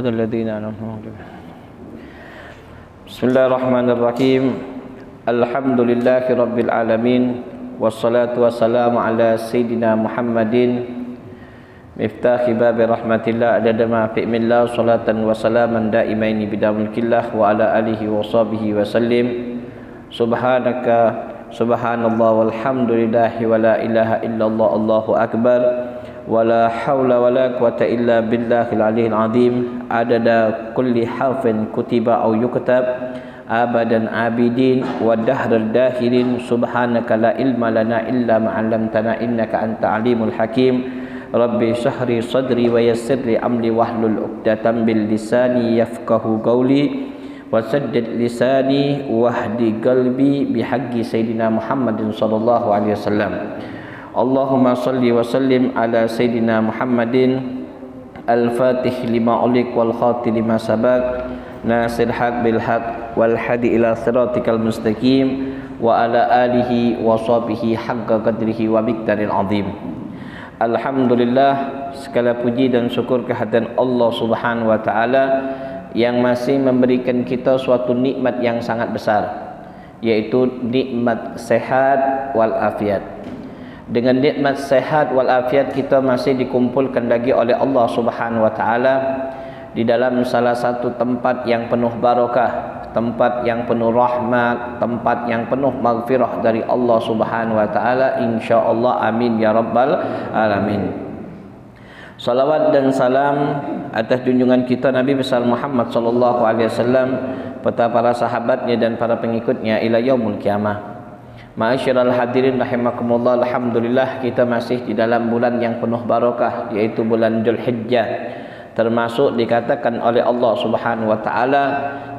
صراط الذين أنعمت عليهم. بسم الله الرحمن الرحيم. الحمد لله رب العالمين والصلاة والسلام على سيدنا محمد مفتاح باب رحمة الله عدد ما في علم الله صلاة وسلاما دائمين بدوام ملك الله وعلى آله وصحبه وسلم. سبحانك سبحان الله والحمد لله ولا إله إلا الله الله أكبر ولا حول ولا قوة إلا بالله العلي العظيم عدد كل حرف كتب أو يكتب أبدا عابدين والدهر الداهرين. سبحانك لا علم لنا إلا ما علمتنا إنك أنت عليم الحكيم. ربي اشرح لي صدري ويسر لي أمري واحلل عقدة من لساني يفقهوا قولي وسدد لساني واهدي قلبي بحق سيدنا محمد صلى الله عليه وسلم. اللهم صل وسلم على سيدنا محمد الفاتح لما أغلق والخاتم لما سبق ناصر الحق بالحق والهادي إلى صراطك المستقيم وعلى آله وصحبه حق قدره ومقداره العظيم. Alhamdulillah, segala puji dan syukur kehadiran Allah Subhanahu wa taala yang masih memberikan kita suatu nikmat yang sangat besar, yaitu nikmat sehat wal afiat. Dengan nikmat sehat wal afiat kita masih dikumpulkan lagi oleh Allah Subhanahu wa taala di dalam salah satu tempat yang penuh barakah, tempat yang penuh rahmat, tempat yang penuh maghfirah dari Allah Subhanahu wa taala, insyaallah. Amin ya rabbal alamin. Salawat dan salam atas junjungan kita Nabi besar Muhammad sallallahu alaihi wasallam, serta para sahabatnya dan para pengikutnya ila yaumul kiamah. Ma'asyiral hadirin rahimakumullah, alhamdulillah kita masih di dalam bulan yang penuh barakah, yaitu bulan Dzulhijjah. Termasuk dikatakan oleh Allah Subhanahu wa taala,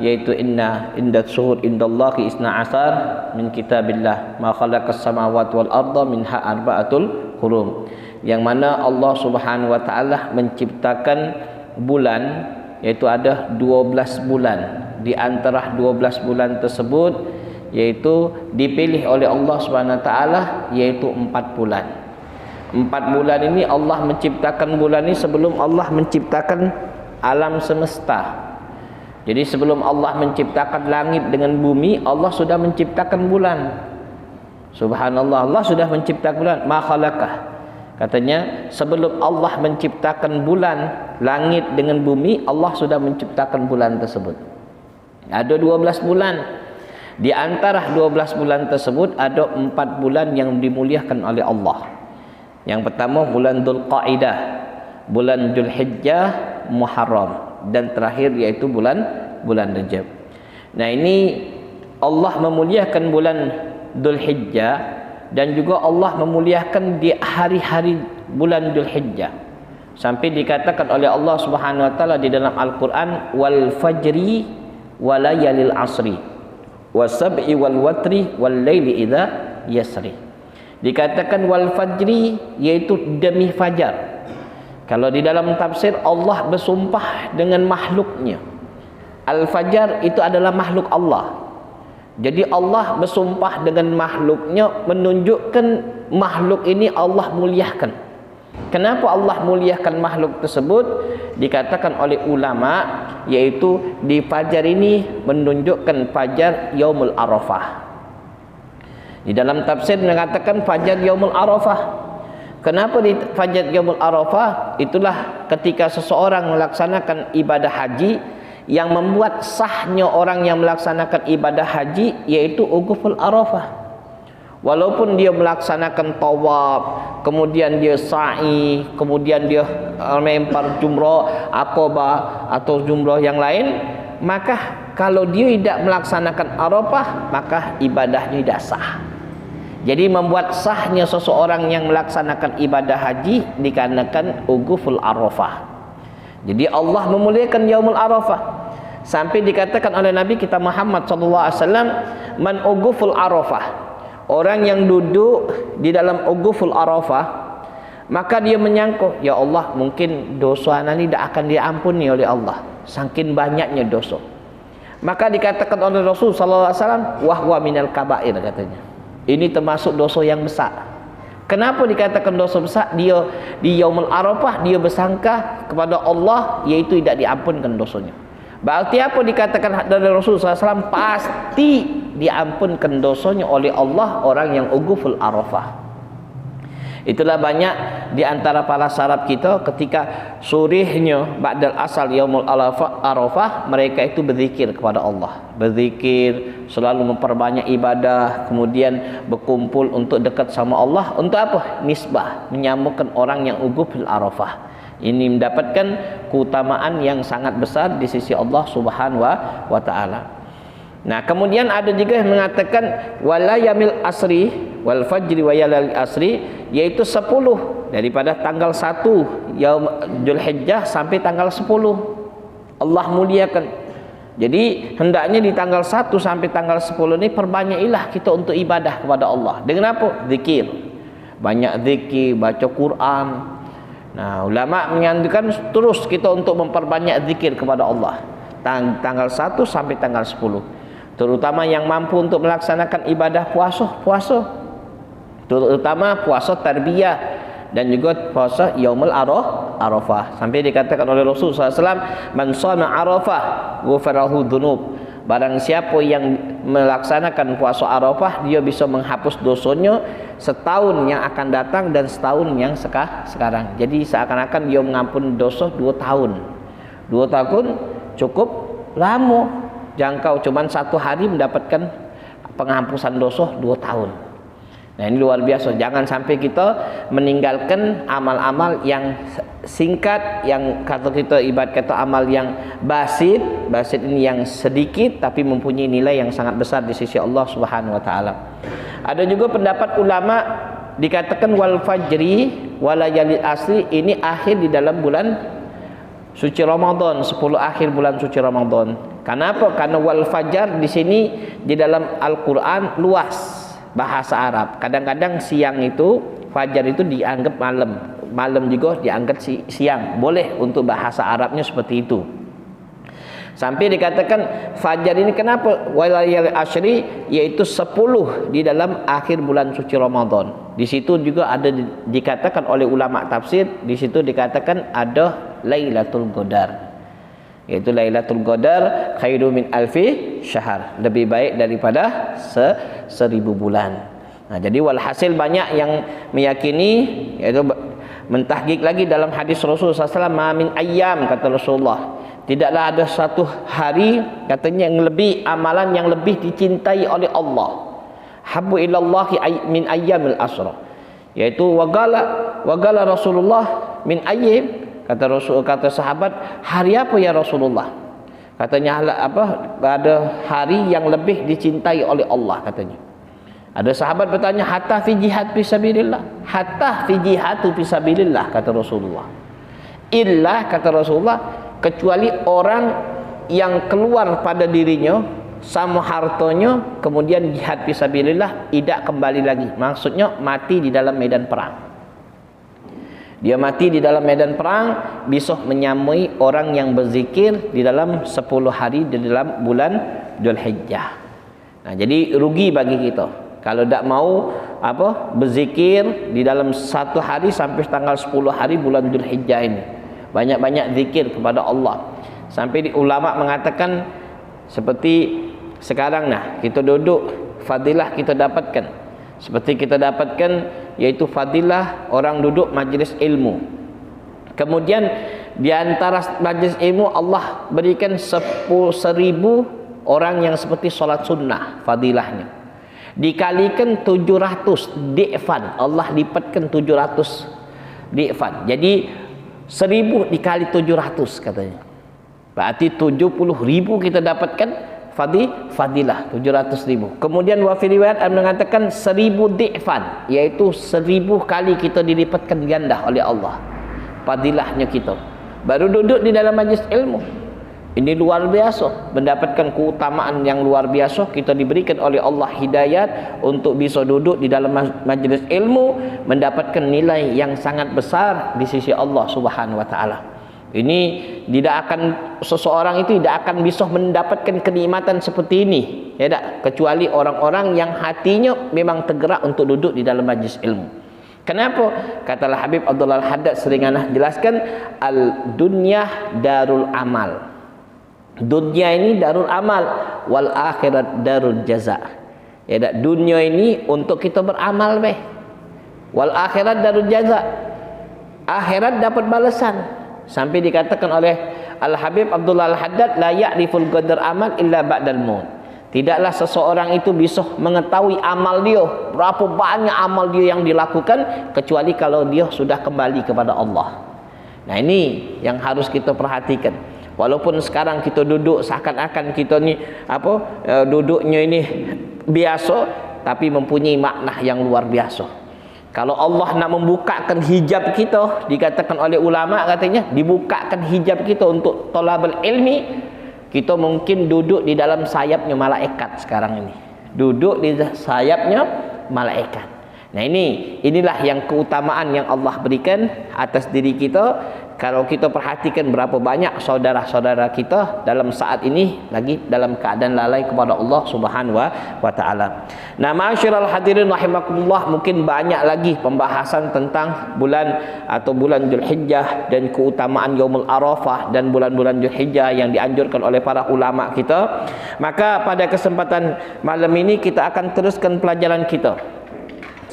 yaitu indat syuhur indallahi isna asar min kitabillah ma khalaqas samawati wal arda minha arba'atul hurum. Yang mana Allah Subhanahu wa taala menciptakan bulan, yaitu ada 12 bulan. Di antara 12 bulan tersebut yaitu dipilih oleh Allah Subhanahu wa taala yaitu 4 bulan. 4 bulan ini Allah menciptakan bulan ini sebelum Allah menciptakan alam semesta. Jadi sebelum Allah menciptakan langit dengan bumi, Allah sudah menciptakan bulan. Subhanallah, Allah sudah menciptakan bulan. Ma khalaqah. Katanya sebelum Allah menciptakan bulan, langit dengan bumi, Allah sudah menciptakan bulan tersebut. Ada 12 bulan. Di antara 12 bulan tersebut ada 4 bulan yang dimuliakan oleh Allah. Yang pertama bulan Dzulqa'dah, bulan Dzulhijjah, Muharram, dan terakhir yaitu bulan Rajab. Nah, ini Allah memuliakan bulan Dzulhijjah dan juga Allah memuliakan di hari-hari bulan Dzulhijjah. Sampai dikatakan oleh Allah Subhanahu wa taala di dalam Al-Qur'an, wal fajri walayalil asri wasab'i wal watri wal laili idza yasri. Dikatakan wal fajri, yaitu demi fajar. Kalau di dalam tafsir Allah bersumpah dengan makhluknya. Al-fajar itu adalah makhluk Allah. Jadi Allah bersumpah dengan makhluknya, menunjukkan makhluk ini Allah muliakan. Kenapa Allah muliakan makhluk tersebut? Dikatakan oleh ulama, yaitu di fajar ini menunjukkan fajar yaumul arafah. Di dalam tafsir mengatakan fajar yaumul arafah. Kenapa di fajar yaumul arafah? Itulah ketika seseorang melaksanakan ibadah haji, yang membuat sahnya orang yang melaksanakan ibadah haji yaitu Wuquful Arafah. Walaupun dia melaksanakan tawaf, kemudian dia sa'i, kemudian dia melempar jumrah Aqabah atau jumrah yang lain, maka kalau dia tidak melaksanakan Arafah, maka ibadahnya tidak sah. Jadi membuat sahnya seseorang yang melaksanakan ibadah haji dikarenakan Wuquful Arafah. Jadi Allah memuliakan Yaumul Arafah. Sampai dikatakan oleh Nabi kita Muhammad sallallahu alaihi wasallam, man Wuquful Arafah. Orang yang duduk di dalam Wuquful Arafah, maka dia menyangka, ya Allah, mungkin dosa ini tidak akan diampuni oleh Allah, saking banyaknya dosa. Maka dikatakan oleh Rasul sallallahu alaihi wasallam, wahwa minal kabair, katanya. Ini termasuk dosa yang besar. Kenapa dikatakan dosa besar? Dia di Yaumul Arafah dia bersangka kepada Allah, iaitu tidak diampunkan dosanya. Berarti apa dikatakan dari Rasulullah SAW? Pasti diampunkan dosanya oleh Allah orang yang uguful Arafah. Itulah banyak di antara para salaf kita ketika sorehnya ba'dal asal Yaumul Arafah, mereka itu berzikir kepada Allah. Berzikir, selalu memperbanyak ibadah, kemudian berkumpul untuk dekat sama Allah. Untuk apa? Nisbah, menyamakan orang yang uguful Arafah. Ini mendapatkan keutamaan yang sangat besar di sisi Allah Subhanahu wa taala. Nah, kemudian ada juga yang mengatakan wala yamil asri wal fajri wa yalal asri, yaitu 10 daripada tanggal 1 Yaum Dzulhijjah sampai tanggal 10 Allah muliakan. Jadi hendaknya di tanggal 1 sampai tanggal 10 ini perbanyakilah kita untuk ibadah kepada Allah. Dengan apa? Zikir. Banyak zikir, baca Quran. Nah, ulama menyanjurkan terus kita untuk memperbanyak zikir kepada Allah. Tanggal 1 sampai tanggal 10. Terutama yang mampu untuk melaksanakan ibadah puasa. Terutama puasa tarbiyah dan juga puasa Yaumul Arafah. Sampai dikatakan oleh Rasulullah SAW, man shoma Arafah ghufirahu dzunub. Barang siapa yang melaksanakan puasa Arafah, dia bisa menghapus dosanya setahun yang akan datang dan setahun yang sekarang. Jadi seakan-akan dia mengampuni dosa 2 tahun. 2 tahun cukup lama. Jangkau cuman 1 hari mendapatkan penghampusan dosa 2 tahun. Nah, ini luar biasa. Jangan sampai kita meninggalkan amal-amal yang singkat, yang kata kita ibarat kata amal yang basit ini yang sedikit tapi mempunyai nilai yang sangat besar di sisi Allah Subhanahu wa taala. Ada juga pendapat ulama dikatakan wal fajri walayalil asri, ini akhir di dalam bulan suci Ramadan, 10 akhir bulan suci Ramadan. Kenapa? Karena wal fajar di sini di dalam Al-Qur'an luas bahasa Arab. Kadang-kadang siang itu, fajar itu dianggap malam. Malam juga dianggap siang. Boleh untuk bahasa Arabnya seperti itu. Sampai dikatakan fajar ini kenapa walayal asyri, yaitu 10 di dalam akhir bulan suci Ramadan. Di situ juga ada dikatakan oleh ulama tafsir, di situ dikatakan ada Lailatul Qadar. Yaitu Lailatul Qadar khairu min alfi syahr, lebih baik daripada 1000 bulan. Nah, jadi walhasil banyak yang meyakini, yaitu mentahqiq lagi dalam hadis Rasulullah SAW, ma min ayyam, kata Rasulullah, tidaklah ada satu hari katanya yang lebih amalan yang lebih dicintai oleh Allah, habbu ilallahi min ayyamil asra, yaitu wagala Rasulullah min ayyim. Kata sahabat, hari apa ya Rasulullah? Katanya ada hari yang lebih dicintai oleh Allah katanya. Ada sahabat bertanya, hatta fi jihad fi sabilillah. Hatta fi jihadu fi sabilillah, kata Rasulullah. Illa, kata Rasulullah, kecuali orang yang keluar pada dirinya sama hartanya kemudian jihad fi sabilillah, tidak kembali lagi. Maksudnya mati di dalam medan perang. Dia mati di dalam medan perang bisa menyamai orang yang berzikir di dalam 10 hari di dalam bulan Dzulhijjah. Nah, jadi rugi bagi kita kalau tidak mau berzikir di dalam 1 hari sampai tanggal 10 hari bulan Dzulhijjah ini. Banyak-banyak zikir kepada Allah. Sampai ulama mengatakan seperti sekarang kita duduk, fadilah kita dapatkan. Seperti kita dapatkan, yaitu fadilah orang duduk majlis ilmu. Kemudian di antara majlis ilmu Allah berikan 10.000 orang yang seperti solat sunnah, fadilahnya dikalikan 700 di'fan, Allah lipatkan 700 di'fan. Jadi 1000 dikali 700 katanya, berarti 70.000 kita dapatkan fadilah 700.000. Kemudian wa fi riwayat mengatakan 1000 di'fan, yaitu 1000 kali kita dilipatkan ganda oleh Allah fadilahnya kita baru duduk di dalam majlis ilmu. Ini luar biasa, mendapatkan keutamaan yang luar biasa. Kita diberikan oleh Allah hidayat untuk bisa duduk di dalam majlis ilmu, mendapatkan nilai yang sangat besar di sisi Allah Subhanahu wa taala. Ini seseorang itu tidak akan bisa mendapatkan kenikmatan seperti ini, ya tak? Kecuali orang-orang yang hatinya memang tergerak untuk duduk di dalam majlis ilmu. Kenapa? Katalah Habib Abdullah Al-Haddad sering ana jelaskan, al-dunya darul amal. Dunia ini darul amal, wal akhirat darul jaza. Ya, dunia ini untuk kita beramal beh. Wal akhirat darul jaza. Akhirat dapat balasan. Sampai dikatakan oleh Al-Habib Abdullah Al-Haddad, la ya'riful qadar amal illa ba'dal maut. Tidaklah seseorang itu bisa mengetahui amal dia, berapa banyak amal dia yang dilakukan, kecuali kalau dia sudah kembali kepada Allah. Nah, ini yang harus kita perhatikan. Walaupun sekarang kita duduk seakan-akan kita ni duduknya ini biasa, tapi mempunyai makna yang luar biasa. Kalau Allah nak membukakan hijab kita, dikatakan oleh ulama katanya, dibukakan hijab kita untuk thalabul ilmi, kita mungkin duduk di dalam sayapnya malaikat sekarang ini. Duduk di sayapnya malaikat. Nah, inilah yang keutamaan yang Allah berikan atas diri kita. Kalau kita perhatikan berapa banyak saudara-saudara kita dalam saat ini lagi dalam keadaan lalai kepada Allah Subhanahu wa taala. Nah, ma'asyiral hadirin rahimakumullah, mungkin banyak lagi pembahasan tentang bulan atau bulan Dzulhijjah dan keutamaan Yaumul Arafah dan bulan-bulan Dzulhijjah yang dianjurkan oleh para ulama kita. Maka pada kesempatan malam ini kita akan teruskan pelajaran kita.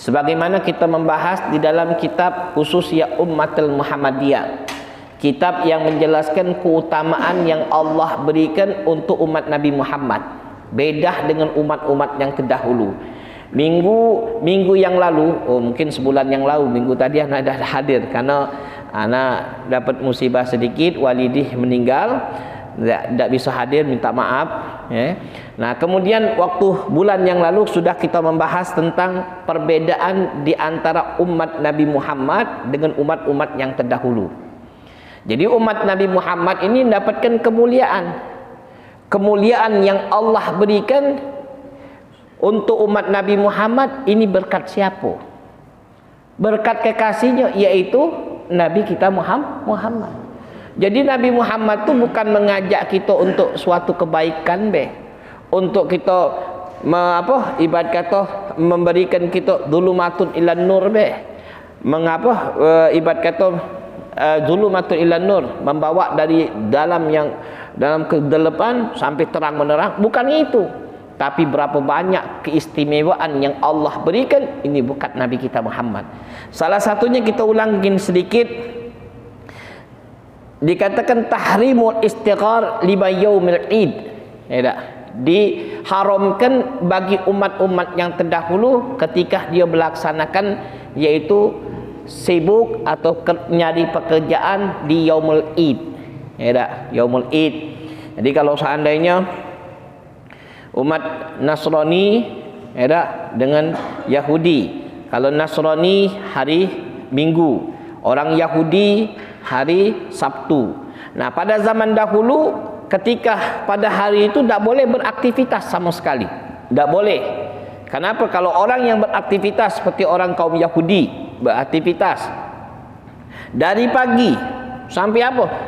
Sebagaimana kita membahas di dalam kitab Khususiyah Ummatul Muhammadiyah, kitab yang menjelaskan keutamaan yang Allah berikan untuk umat Nabi Muhammad, beda dengan umat-umat yang terdahulu. Minggu yang lalu, mungkin sebulan yang lalu, minggu tadi anak dah hadir karena anak dapat musibah sedikit, walidih meninggal, tidak bisa hadir, minta maaf ya. Nah, kemudian waktu bulan yang lalu sudah kita membahas tentang perbedaan di antara umat Nabi Muhammad dengan umat-umat yang terdahulu. Jadi umat Nabi Muhammad ini mendapatkan kemuliaan yang Allah berikan untuk umat Nabi Muhammad ini berkat siapa? Berkat kekasihnya, yaitu Nabi kita Muhammad. Jadi Nabi Muhammad tu bukan mengajak kita untuk suatu kebaikan untuk kita ibarat kata memberikan kita zulumatun ilan nur ibarat kata zulumatun ilan nur, membawa dari dalam kegelapan sampai terang menerang, bukan itu. Tapi berapa banyak keistimewaan yang Allah berikan, ini berkat Nabi kita Muhammad. Salah satunya kita ulangin sedikit, dikatakan tahrimul istighfar lima yaumil id. Diharamkan bagi umat-umat yang terdahulu ketika dia melaksanakan, yaitu sibuk atau nyari pekerjaan di yaumul id. Yaumul id. Jadi kalau seandainya umat Nasrani dengan Yahudi, kalau Nasrani hari Minggu, orang Yahudi hari Sabtu. Nah, pada zaman dahulu ketika pada hari itu tidak boleh beraktivitas sama sekali, tidak boleh. Kenapa? Kalau orang yang beraktivitas seperti orang kaum Yahudi, beraktivitas dari pagi sampai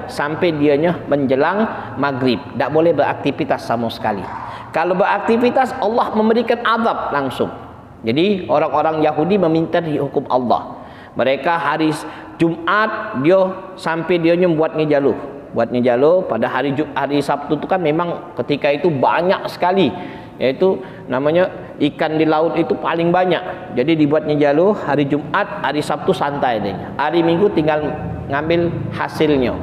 sampai dianya menjelang maghrib, tidak boleh beraktivitas sama sekali. Kalau beraktivitas, Allah memberikan azab langsung. Jadi orang-orang Yahudi meminta dihukum Allah. Mereka hari Jumat dia sampai dia buat ngejaluh pada hari Sabtu itu kan memang ketika itu banyak sekali, yaitu namanya ikan di laut itu paling banyak. Jadi dibuat ngejaluh hari Jumat, hari Sabtu santai deh. Hari Minggu tinggal ngambil hasilnya.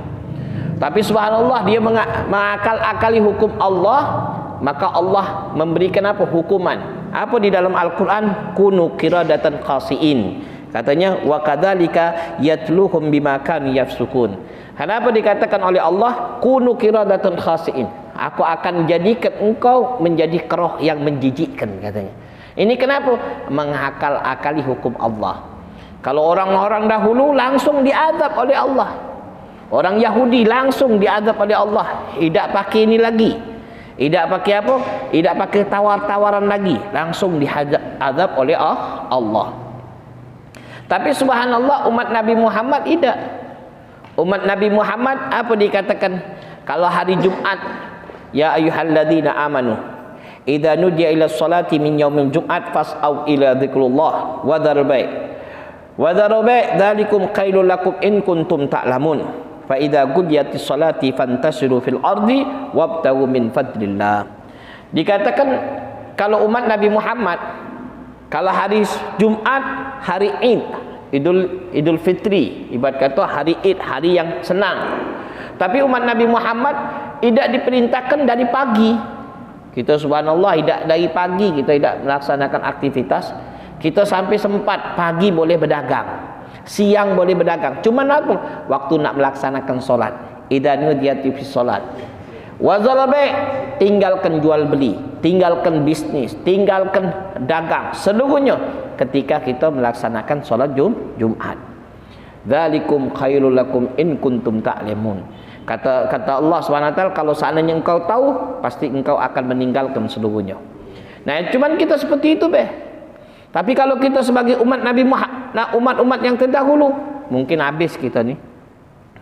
Tapi subhanallah, dia mengakal-akali hukum Allah, maka Allah memberikan hukuman. Apa di dalam Al-Qur'an? Kunu qiradatan khasiin. Katanya wa kadzalika yatluhum bima kanu yafsukun. Kenapa dikatakan oleh Allah kunu qiradatan khasiin? Aku akan jadikan engkau menjadi keroh yang menjijikkan, katanya. Ini kenapa? Mengakal-akali hukum Allah. Kalau orang-orang dahulu langsung diazab oleh Allah. Orang Yahudi langsung diazab oleh Allah. Tidak pakai ini lagi. Tidak pakai Tidak pakai tawar-tawaran lagi. Langsung diazab oleh Allah. Tapi subhanallah, umat Nabi Muhammad tidak. Umat Nabi Muhammad apa dikatakan? Kalau hari Jumat, ya ayyuhalladzina amanu idza nudiya ila sholati min yaumil jum'at fas'au ila dzikrullah wa dzarul bai'. Wa darabe dzalikum khairul lakum in kuntum ta'lamun. Fa idza qudiyatis salati fantasiru fil ardi wabtagu min fadlillah. Dikatakan kalau umat Nabi Muhammad, kalau hari Jumat, hari Id, Idul Fitri, ibarat kata hari Id, hari yang senang. Tapi umat Nabi Muhammad tidak diperintahkan dari pagi. Kita subhanallah tidak dari pagi kita tidak melaksanakan aktivitas. Kita sampai sempat pagi boleh berdagang, siang boleh berdagang. Cuma apa? Waktu nak melaksanakan solat. Idza nudiyati fi solat. Wa zalabe, tinggalkan jual beli, tinggalkan bisnis, tinggalkan dagang, seluruhnya ketika kita melaksanakan solat Jumat. Dzalikum khairul lakum in kuntum ta'lamun. Kata Allah SWT, kalau seandainya engkau tahu, pasti engkau akan meninggalkan seluruhnya. Nah, cuman kita seperti itu, Tapi kalau kita sebagai umat Nabi Muhammad, umat-umat yang terdahulu, mungkin habis kita nih.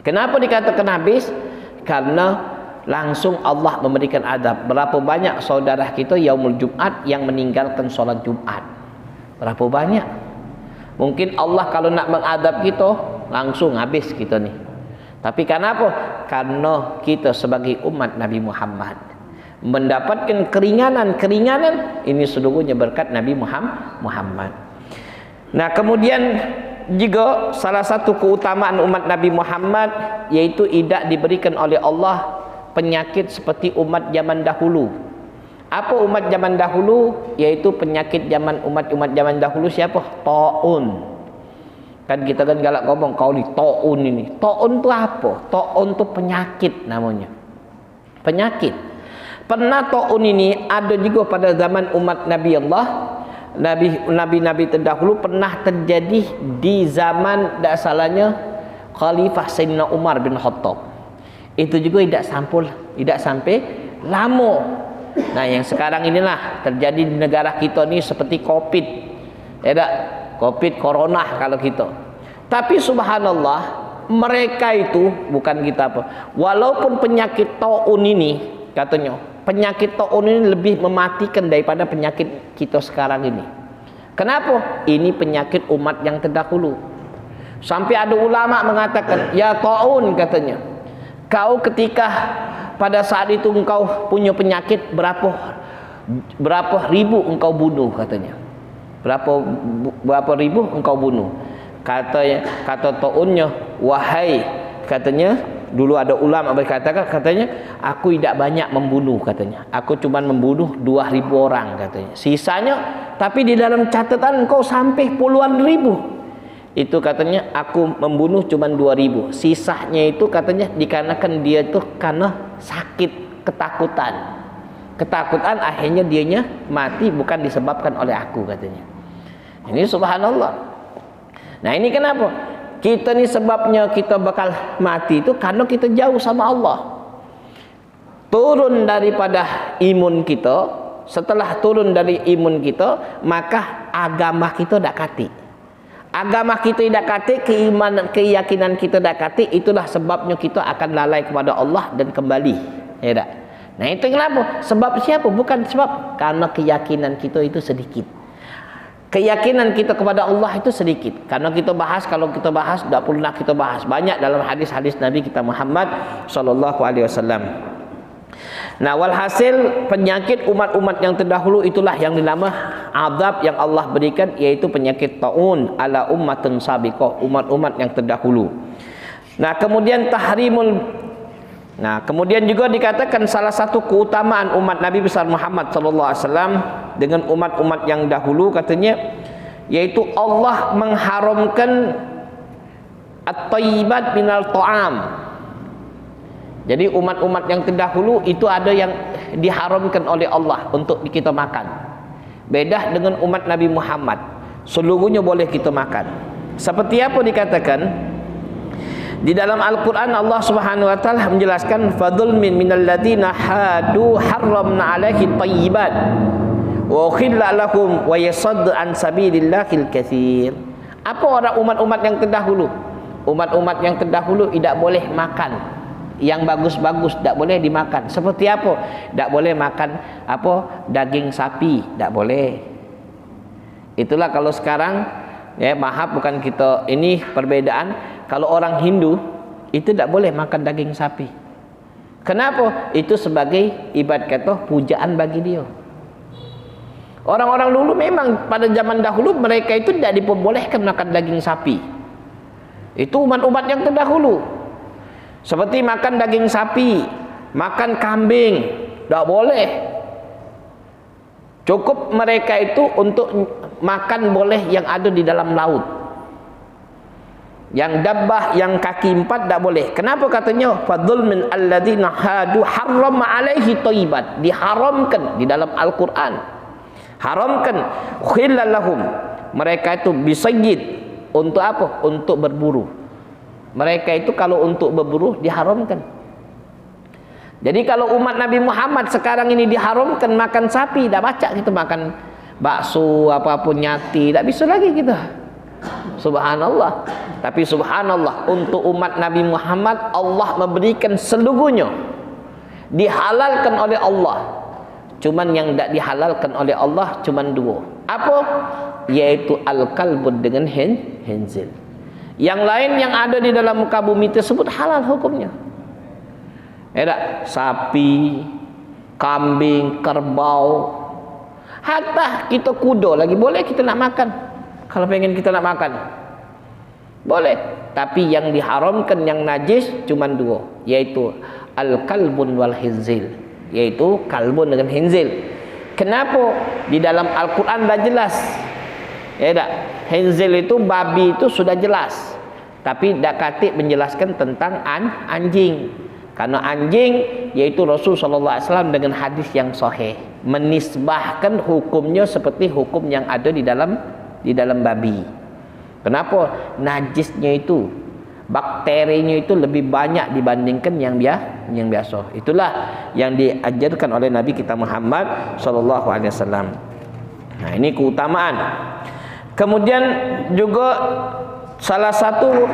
Kenapa dikatakan habis? Karena langsung Allah memberikan adab. Berapa banyak saudara kita yaumul Jumat yang meninggalkan solat Jumat? Berapa banyak? Mungkin Allah kalau nak mengadab kita, langsung habis kita nih. Tapi kenapa? Karena kita sebagai umat Nabi Muhammad mendapatkan keringanan ini seluruhnya berkat Nabi Muhammad. Nah, kemudian juga salah satu keutamaan umat Nabi Muhammad yaitu tidak diberikan oleh Allah penyakit seperti umat zaman dahulu. Apa umat zaman dahulu? Yaitu penyakit zaman umat zaman dahulu siapa? Taun. Kan kita kan galak ngomong kau ni taun ini. Taun tu apa? Taun tu penyakit namanya. Penyakit. Pernah taun ini ada juga pada zaman umat Nabi Allah, Nabi-Nabi terdahulu pernah terjadi di zaman tak salahnya Khalifah Sayyidina Umar bin Khattab. Itu juga tidak sampai lama. Nah, yang sekarang inilah terjadi di negara kita ni seperti Covid. Ya tak? Covid corona kalau kita. Tapi subhanallah, mereka itu bukan kita apa. Walaupun penyakit taun ini katanya penyakit taun ini lebih mematikan daripada penyakit kita sekarang ini. Kenapa? Ini penyakit umat yang terdahulu. Sampai ada ulama mengatakan, ya taun katanya, kau ketika pada saat itu engkau punya penyakit berapa ribu engkau bunuh katanya. Berapa ribu engkau bunuh. Kata taunnya, wahai katanya, dulu ada ulama katanya aku tidak banyak membunuh katanya. Aku cuma membunuh 2.000 orang katanya. Sisanya tapi di dalam catatan engkau sampai puluhan ribu. Itu katanya aku membunuh cuma 2.000. Sisanya itu katanya dikarenakan dia itu karena sakit, ketakutan. Ketakutan akhirnya dianya mati bukan disebabkan oleh aku katanya. Ini subhanallah. Nah, ini kenapa? Kita ni sebabnya kita bakal mati itu karena kita jauh sama Allah. Turun daripada imun kita. Setelah turun dari imun kita, maka agama kita dak kati. Agama kita dak kati, keimanan, keyakinan kita dak kati. Itulah sebabnya kita akan lalai kepada Allah dan kembali. Ya tak? Nah, itu kenapa? Sebab siapa? Bukan sebab karena keyakinan kita itu sedikit. Keyakinan kita kepada Allah itu sedikit. Karena kalau kita bahas tak pernah kita bahas banyak dalam hadis-hadis Nabi kita Muhammad sallallahu alaihi wasallam. Nah, walhasil penyakit umat-umat yang terdahulu itulah yang dinama azab yang Allah berikan, yaitu penyakit taun ala ummatin sabiqah, umat-umat yang terdahulu. Nah, kemudian juga dikatakan salah satu keutamaan umat Nabi besar Muhammad sallallahu alaihi wasallam dengan umat-umat yang dahulu katanya, yaitu Allah mengharamkan at-thayyibat minal ta'am. Jadi umat-umat yang terdahulu itu ada yang diharamkan oleh Allah untuk kita makan. Beda dengan umat Nabi Muhammad, seluruhnya boleh kita makan. Seperti apa dikatakan di dalam Al-Quran, Allah Subhanahu wa taala menjelaskan fadzulmin minal ladzina hadu harramna 'alaihi thayyibat wa ukhilla lakum wa yasadd an sabilillahil katsir. Apa orang umat-umat yang terdahulu? Umat-umat yang terdahulu tidak boleh makan yang bagus-bagus, tidak boleh dimakan. Seperti apa? Tidak boleh makan daging sapi, tidak boleh. Itulah kalau sekarang Ya, maaf bukan kita ini perbedaan. Kalau orang Hindu itu tidak boleh makan daging sapi. Kenapa? Itu sebagai ibadat kata pujaan bagi dia. Orang-orang dulu memang pada zaman dahulu mereka itu tidak diperbolehkan makan daging sapi. Itu umat-umat yang terdahulu. Seperti makan daging sapi, makan kambing, tidak boleh. Cukup mereka itu untuk makan boleh yang ada di dalam laut. Yang dabbah, yang kaki 4 tak boleh. Kenapa katanya? Fadhul min alladzina hadu harram alaihi thayyibat. Diharamkan di dalam Al-Quran. Haramkan khillal lahum. Mereka itu bisayyid. Untuk apa? Untuk berburu. Mereka itu kalau untuk berburu diharamkan. Jadi kalau umat Nabi Muhammad sekarang ini diharamkan makan sapi, dah baca kita makan bakso apapun nyati, tak bisa lagi kita. Subhanallah. Tapi subhanallah, untuk umat Nabi Muhammad Allah memberikan seluruhnya dihalalkan oleh Allah. Cuman yang tak dihalalkan oleh Allah cuman 2. Apa? Yaitu al-kalbun dengan hinzil. Yang lain yang ada di dalam muka bumi tersebut halal hukumnya. Sapi, kambing, kerbau, hatta kita kuda lagi boleh kita nak makan. Kalau pengen kita nak makan boleh. Tapi yang diharamkan, yang najis cuma 2, yaitu al-kalbun wal hinzil, yaitu kalbun dengan hinzil. Kenapa? Di dalam Al-Quran dah jelas. Hinzil itu babi itu sudah jelas. Tapi dak katik menjelaskan tentang anjing. Karena anjing yaitu Rasul sallallahu alaihi wasallam dengan hadis yang sahih menisbahkan hukumnya seperti hukum yang ada di dalam babi. Kenapa? Najisnya itu, bakterinya itu lebih banyak dibandingkan yang biasa. Itulah yang diajarkan oleh Nabi kita Muhammad sallallahu alaihi wasallam. Nah, ini keutamaan. Kemudian juga salah satu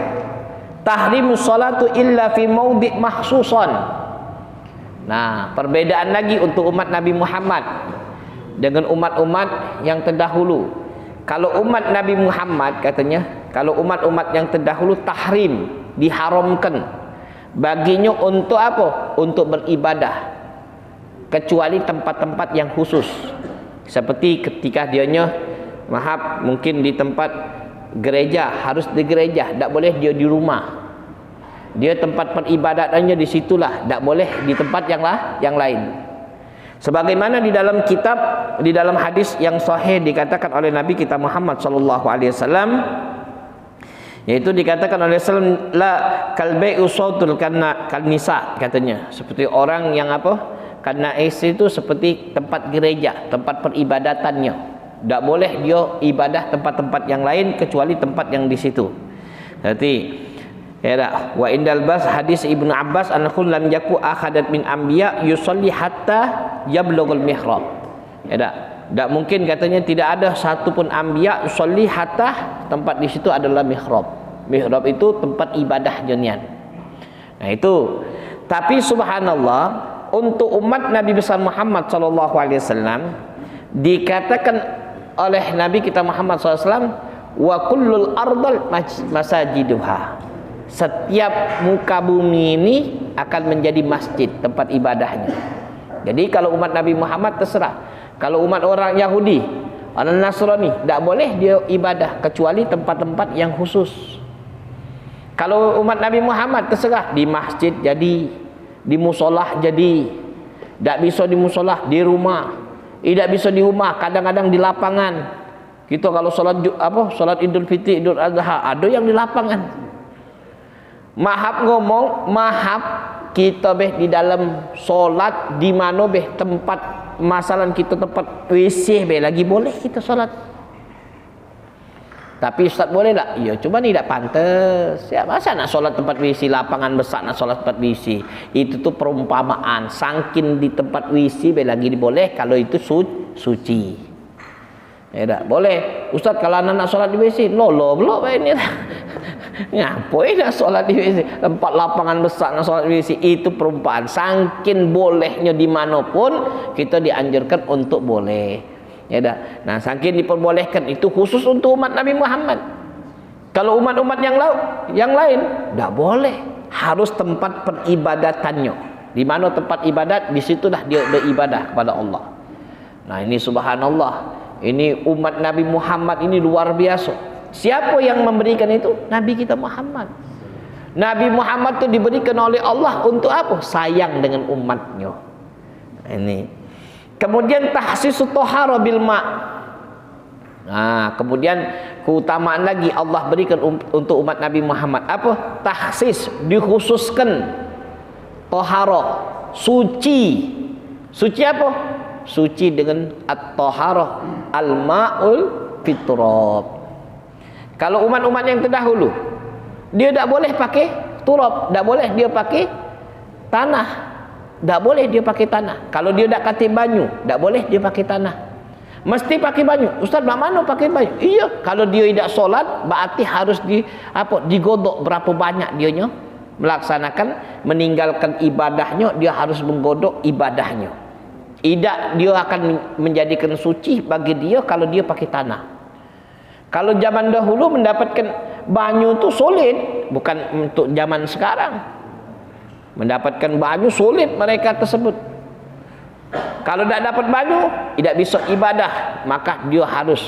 tahrimus salatu illa fi maudhi' mahsusan. Nah, perbedaan lagi untuk umat Nabi Muhammad dengan umat-umat yang terdahulu. Kalau umat Nabi Muhammad katanya, kalau umat-umat yang terdahulu tahrim, diharamkan baginya untuk apa? Untuk beribadah. Kecuali tempat-tempat yang khusus. Seperti ketika dianya mungkin di tempat gereja, harus di gereja, tak boleh dia di rumah. Dia tempat peribadatannya di situlah, tak boleh di tempat yang lain. Sebagaimana di dalam kitab, di dalam hadis yang sahih dikatakan oleh Nabi kita Muhammad sallallahu alaihi wasallam, yaitu dikatakan oleh sallam la kalbai'u sautul kanisa, katanya seperti orang yang apa? Kanais itu seperti tempat gereja, tempat peribadatannya. Tak boleh dia ibadah tempat-tempat yang lain kecuali tempat yang di situ. Berarti wa indal bas hadis Ibnu Abbas annahu lam yaku akhadat min anbiya yusalli hatta yablughul mihrab. Tak mungkin katanya tidak ada satu pun anbiya yusalli hatta tempat di situ adalah mihrab. Mihrab itu tempat ibadah jenian. Nah itu. Tapi subhanallah, untuk umat Nabi besar Muhammad sallallahu alaihi wasallam dikatakan oleh Nabi kita Muhammad SAW, wa kullul ardal masajiduha. Setiap muka bumi ini akan menjadi masjid, tempat ibadahnya. Jadi kalau umat Nabi Muhammad terserah. Kalau umat orang Yahudi, orang Nasrani, tak boleh dia ibadah kecuali tempat-tempat yang khusus. Kalau umat Nabi Muhammad terserah, di masjid jadi, di musolah jadi. Tak bisa di musolah, di rumah. Tidak bisa di rumah, kadang-kadang di lapangan. Kita kalau solat Idul Fitri, Idul Adha, ada yang di lapangan. Mahab kita di dalam solat di mana tempat masalah kita tempat WC lagi boleh kita solat. Tapi Ustaz boleh tak? Ya, cuma ni tak pantas. Ya, masa nak solat tempat WC, lapangan besar nak solat tempat WC. Itu tuh perumpamaan. Sangkin di tempat WC lagi boleh kalau itu suci. Ya tak? Boleh. Ustaz kalau anak nak solat di WC, belum ini. Ngapain nak solat di WC? Tempat lapangan besar nak solat di WC. Itu perumpamaan. Sangkin bolehnya dimanapun, kita dianjurkan untuk boleh. Ya dah. Nah, saking diperbolehkan itu khusus untuk umat Nabi Muhammad. Kalau umat-umat yang lain tak boleh. Harus tempat peribadatannya. Di mana tempat ibadat, di situlah dia beribadah kepada Allah. Nah, ini subhanallah. Ini umat Nabi Muhammad ini luar biasa. Siapa yang memberikan itu? Nabi kita Muhammad. Nabi Muhammad itu diberikan oleh Allah untuk apa? Sayang dengan umatnya. Ini. Kemudian tahsisu thahara bil ma'. Nah, kemudian keutamaan lagi Allah berikan untuk umat Nabi Muhammad. Apa? Tahsis, dikhususkan thahara, suci. Suci apa? Suci dengan at-thahara al-ma'ul fitrab. Kalau umat-umat yang terdahulu, dia tak boleh pakai turab, tak boleh dia pakai tanah, tak boleh dia pakai tanah. Kalau dia tak katik banyu, tak boleh dia pakai tanah, mesti pakai banyu. Ustaz, mana pakai banyu? Iya, kalau dia tidak solat, berarti harus digodok berapa banyak dianya melaksanakan, meninggalkan ibadahnya, dia harus menggodok ibadahnya. Tidak, dia akan menjadikan suci bagi dia kalau dia pakai tanah. Kalau zaman dahulu mendapatkan banyu itu sulit, bukan untuk zaman sekarang. Mendapatkan banyu sulit mereka tersebut. Kalau tidak dapat banyu, tidak bisa ibadah, maka dia harus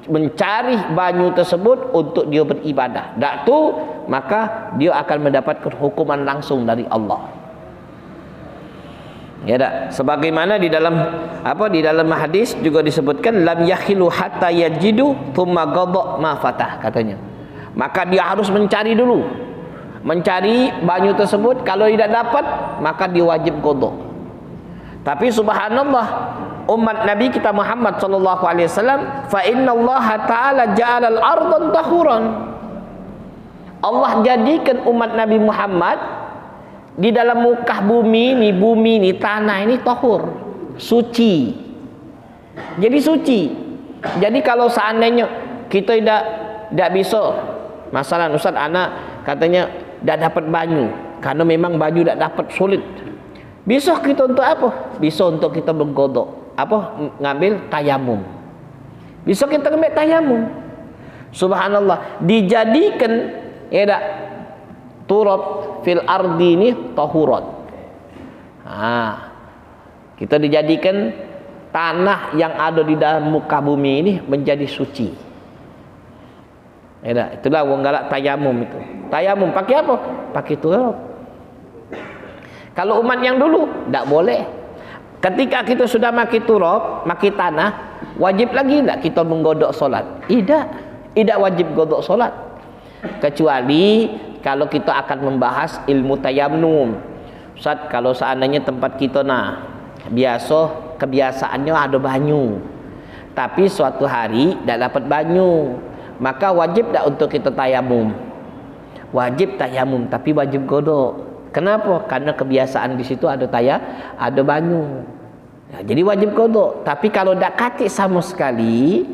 mencari banyu tersebut untuk dia beribadah. Tak tu, maka dia akan mendapatkan hukuman langsung dari Allah. Ya tak? Sebagaimana di dalam hadis juga disebutkan lam yakhilu hatta yajidu thumma ghadha ma fatah, katanya. Maka dia harus mencari dulu. Mencari banyu tersebut, kalau tidak dapat maka dia wajib qadha. Tapi subhanallah, umat Nabi kita Muhammad sallallahu alaihi wasallam, fa innallaha ta'ala ja'ala al-ardha tahuran. Allah jadikan umat Nabi Muhammad di dalam muka bumi ni tanah ini tahur, suci. Jadi suci. Jadi kalau seandainya kita tidak bisa, masalah Ustaz, anak katanya tidak dapat banyu, karena memang banyu tidak dapat, sulit. Bisa kita untuk apa? Bisa untuk kita menggodok, ngambil tayamum. Bisa kita ngambil tayamum. Subhanallah, dijadikan turab fil ardi ini tahurat. Kita dijadikan tanah yang ada di dalam muka bumi ini menjadi suci. Itulah wong galak tayamum itu. Tayamum pakai apa? Pakai turab. Kalau umat yang dulu tak boleh. Ketika kita sudah pakai turab, pakai tanah, wajib lagi tak kita menggodok solat? Tidak wajib godok solat. Kecuali kalau kita akan membahas ilmu tayammum. Ustaz, kalau seandainya tempat kita kebiasaannya ada banyu, tapi suatu hari tak dapat banyu, maka wajib tak untuk kita tayamum? Wajib tayamum, tapi wajib godok. Kenapa? Karena kebiasaan di situ ada banyu. Jadi wajib godok. Tapi kalau tak katik sama sekali,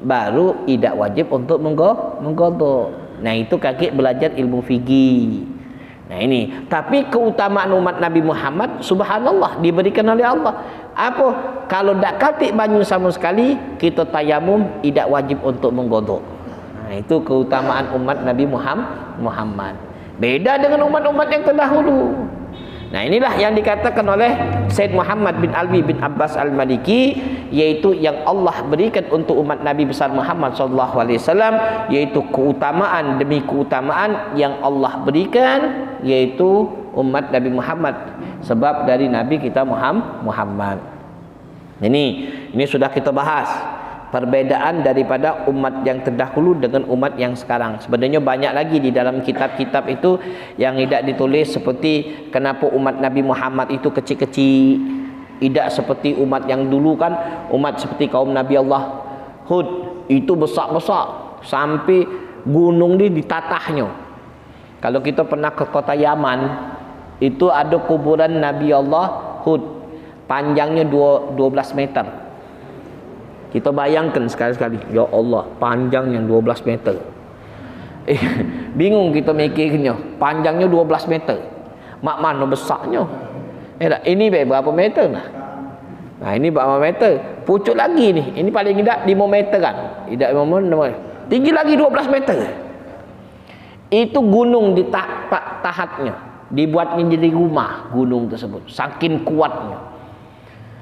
baru tidak wajib untuk menggodok. Nah, itu kakek belajar ilmu fikih. Nah, ini. Tapi keutamaan umat Nabi Muhammad, subhanallah, diberikan oleh Allah. Apa? Kalau tak katik banyu sama sekali, kita tayamum, tidak wajib untuk menggodok. Nah, itu keutamaan umat Nabi Muhammad. Beda dengan umat-umat yang terdahulu. Nah, inilah yang dikatakan oleh Said Muhammad bin Alwi bin Abbas Al-Maliki, yaitu yang Allah berikan untuk umat Nabi besar Muhammad sallallahu alaihi wasallam, yaitu keutamaan demi keutamaan yang Allah berikan, yaitu umat Nabi Muhammad, sebab dari Nabi kita Muhammad. Ini sudah kita bahas perbedaan daripada umat yang terdahulu dengan umat yang sekarang. Sebenarnya banyak lagi di dalam kitab-kitab itu yang tidak ditulis, seperti kenapa umat Nabi Muhammad itu kecil-kecil, tidak seperti umat yang dulu kan. Umat seperti kaum Nabi Allah Hud itu besar-besar sampai gunung ini ditatahnya. Kalau kita pernah ke kota Yaman, itu ada kuburan Nabi Allah Hud, panjangnya 12 meter. Kita bayangkan sekali-sekali, ya Allah, panjang yang 12 meter. Bingung kita mikirnya, panjangnya 12 meter. Mak mana besarnya? Ini berapa meter nah? Nah, ini berapa meter? Pucuk lagi ni. Ini paling tidak 5 meter kan. Tidak 5 meter. Tinggi lagi 12 meter. Itu gunung di tahatnya. Dibuatnya jadi rumah gunung tersebut. Saking kuatnya.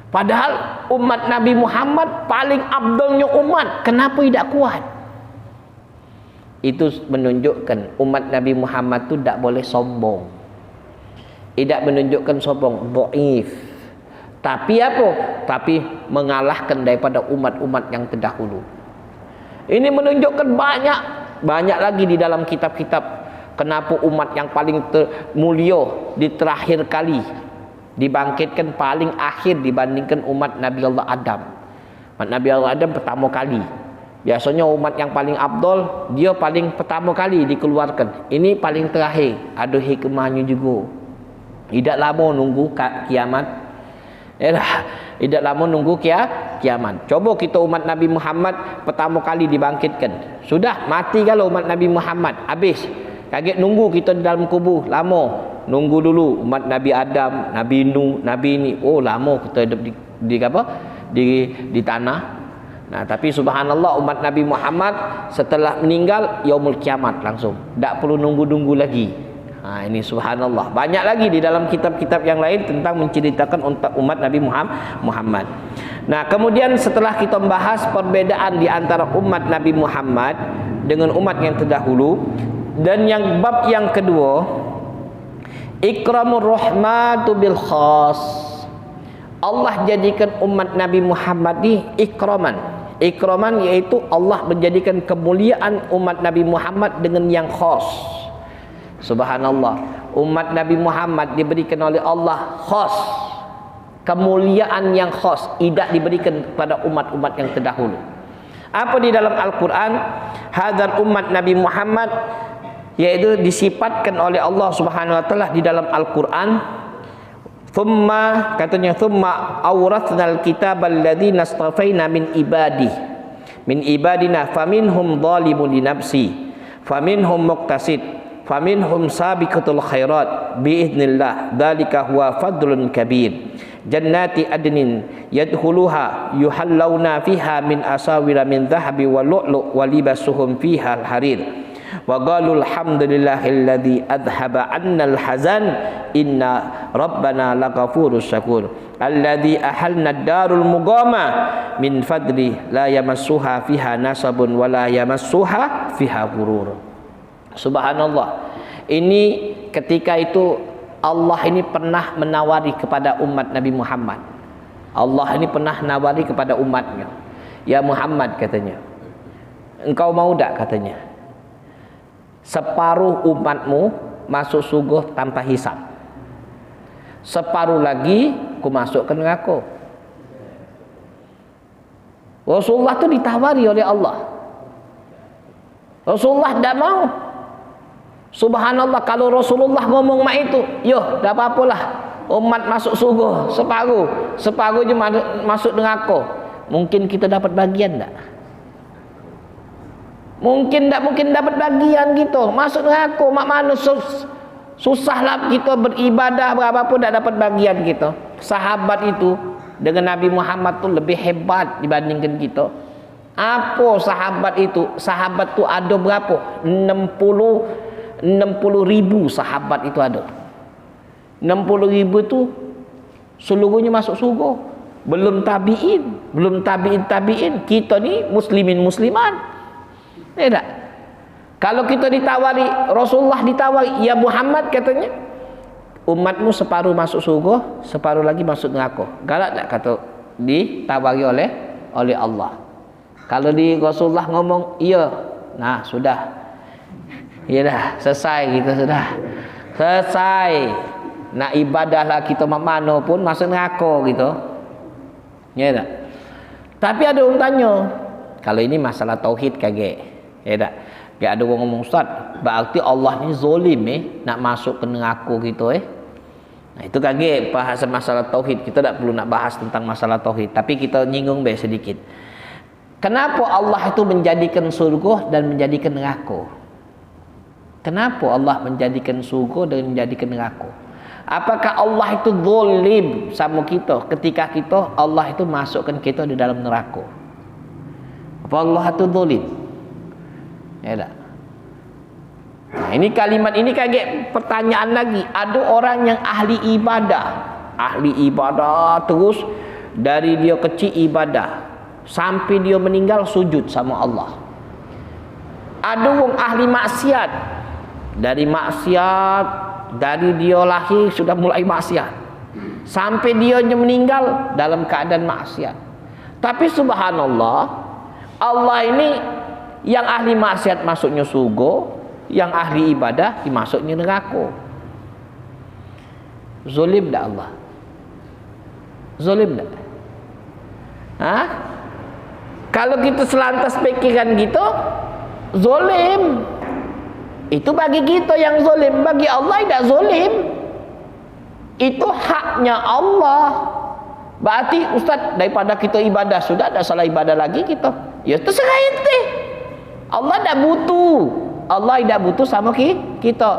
Padahal umat Nabi Muhammad paling abdulnya umat. Kenapa tidak kuat? Itu menunjukkan umat Nabi Muhammad tu tak boleh sombong. Tidak menunjukkan sombong, dhaif. Tapi apa? Tapi mengalahkan daripada umat-umat yang terdahulu. Ini menunjukkan banyak lagi di dalam kitab-kitab kenapa umat yang paling mulia di terakhir kali dibangkitkan paling akhir dibandingkan umat Nabi Allah Adam. Umat Nabi Allah Adam pertama kali. Biasanya umat yang paling abdul dia paling pertama kali dikeluarkan. Ini paling terakhir. Ada hikmahnya juga. Tidak lama nunggu kiamat. Tidak lama nunggu kiamat. Coba kita umat Nabi Muhammad pertama kali dibangkitkan. Sudah mati kalau umat Nabi Muhammad habis. Kaget nunggu kita di dalam kubur lama. Nunggu dulu umat Nabi Adam, Nabi Nuh, Nabi ini. Oh lama kita hidup di tanah. Nah, tapi subhanallah umat Nabi Muhammad setelah meninggal yaumul kiamat langsung. Tak perlu nunggu-nunggu lagi. Ini subhanallah. Banyak lagi di dalam kitab-kitab yang lain tentang menceritakan untuk umat Nabi Muhammad. Nah, kemudian setelah kita membahas perbedaan di antara umat Nabi Muhammad dengan umat yang terdahulu, dan yang bab yang kedua, ikramur rahmatu bil khas. Allah jadikan umat Nabi Muhammad ni ikraman. Ikraman iaitu Allah menjadikan kemuliaan umat Nabi Muhammad dengan yang khas. Subhanallah, umat Nabi Muhammad diberikan oleh Allah khas, kemuliaan yang khas, tidak diberikan kepada umat-umat yang terdahulu. Apa di dalam Al-Quran? Hadzal umat Nabi Muhammad, yaitu disifatkan oleh Allah Subhanahu wa taala di dalam Al-Quran. Thumma, katanya, thumma awrathnal kitabal ladzina astafaina min ibadina faminhum zalimun li nafsi faminhum muqtasid faminhum sabiqatul khairat biiznillah dzalika huwa fadlun kabir jannati adnin yadkhuluha yuhallawna fiha min asawira min dhahabi wa lu'lu' wa libasuhum fiha al-harir wa qalu alhamdulillahilladzi adhhaba 'annal hazan inna rabbana laghafurus syakur alladzi ahalna ad-darul muqama min fadli la yamassuha fiha nasabun wa la yamassuha fiha ghurur. Subhanallah. Ini ketika itu Allah ini pernah menawari kepada umat Nabi Muhammad. Allah ini pernah nawari kepada umatnya. Ya Muhammad, katanya, engkau mau tak, katanya, separuh umatmu masuk surga tanpa hisab, separuh lagi ku masukkan neraka. Rasulullah itu ditawari oleh Allah. Rasulullah tidak mau. Subhanallah, kalau Rasulullah ngomong mak itu, yo, dah apa-apalah, umat masuk surga separuh je masuk neraka. Mungkin kita dapat bagian tak? Mungkin dapat bagian gitu. Masuk neraka, mak mana susahlah kita beribadah berapa pun tak dapat bagian gitu. Sahabat itu dengan Nabi Muhammad tu lebih hebat dibandingkan kita. Apa sahabat itu? Sahabat tu ada berapa? 60.000 sahabat itu ada. 60.000 itu seluruhnya masuk surga. Belum tabi'in, belum tabi'in. Kita ni muslimin musliman. Tak? Kalau kita ditawari, Rasulullah ditawari, ya Muhammad, katanya, umatmu separuh masuk surga, separuh lagi masuk neraka. Galak tak kata ditawari oleh Allah? Kalau di Rasulullah ngomong, iya, nah sudah. Ya dah, selesai kita sudah. Selesai. Nak ibadahlah kita mana pun masuk neraka gitu. Ya tak? Tapi ada orang tanya, kalau ini masalah tauhid kaget. Ya tak? Gak ada orang ngomong, Ustaz, berarti Allah ni zalim nak masuk ke neraka gitu Nah, itu kaget bahas masalah tauhid. Kita tak perlu nak bahas tentang masalah tauhid, tapi kita nyinggung sedikit. Kenapa Allah itu menjadikan surga dan menjadikan neraka? Kenapa Allah menjadikan surga dan menjadikan neraka? Apakah Allah itu zalim sama kita ketika Allah itu masukkan kita di dalam neraka? Apa Allah itu zalim? Ya tak? Nah, ini kalimat ini kaget pertanyaan lagi. Ada orang yang ahli ibadah terus dari dia kecil ibadah sampai dia meninggal sujud sama Allah. Ada orang ahli maksiat, dari dia lahir sudah mulai maksiat sampai dia meninggal dalam keadaan maksiat. Tapi subhanallah, Allah ini yang ahli maksiat masuknya surga, yang ahli ibadah dimasuknya neraka. Zalim tak Allah? Zalim tak? Kalau kita selantas pikiran gitu, zalim. Itu bagi kita yang zalim, bagi Allah tidak zalim. Itu haknya Allah. Berarti Ustaz, daripada kita ibadah sudah, tak salah ibadah lagi kita. Ya terserah ente. Allah tak butuh. Allah tidak butuh sama kita.